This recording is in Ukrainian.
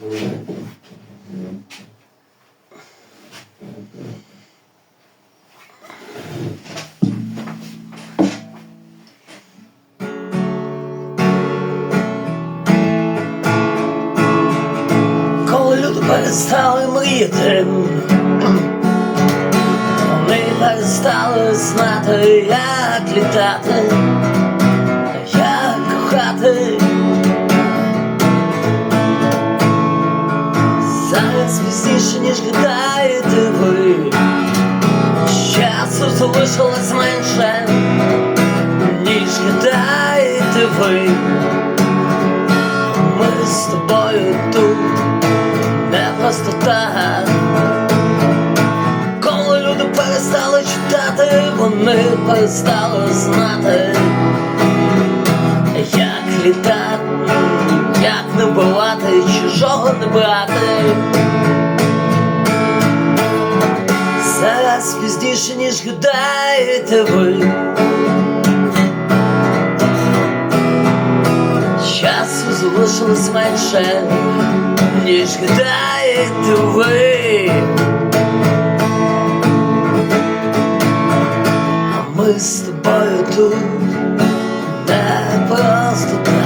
Коли люди перестали мріяти, вони перестали знати, як літати, як кохати. Зараз пізніше, ніж гадаєте ви, часу залишилось менше, ніж гадаєте ви. Ми з тобою тут не просто так. Коли люди перестали читати, вони перестали знати, як літати, як не вбивати, чужого не брати. Зараз пізніше, ніж гадаєте ви, часу залишилось менше, ніж гадаєте ви. А ми з тобою тут не просто так.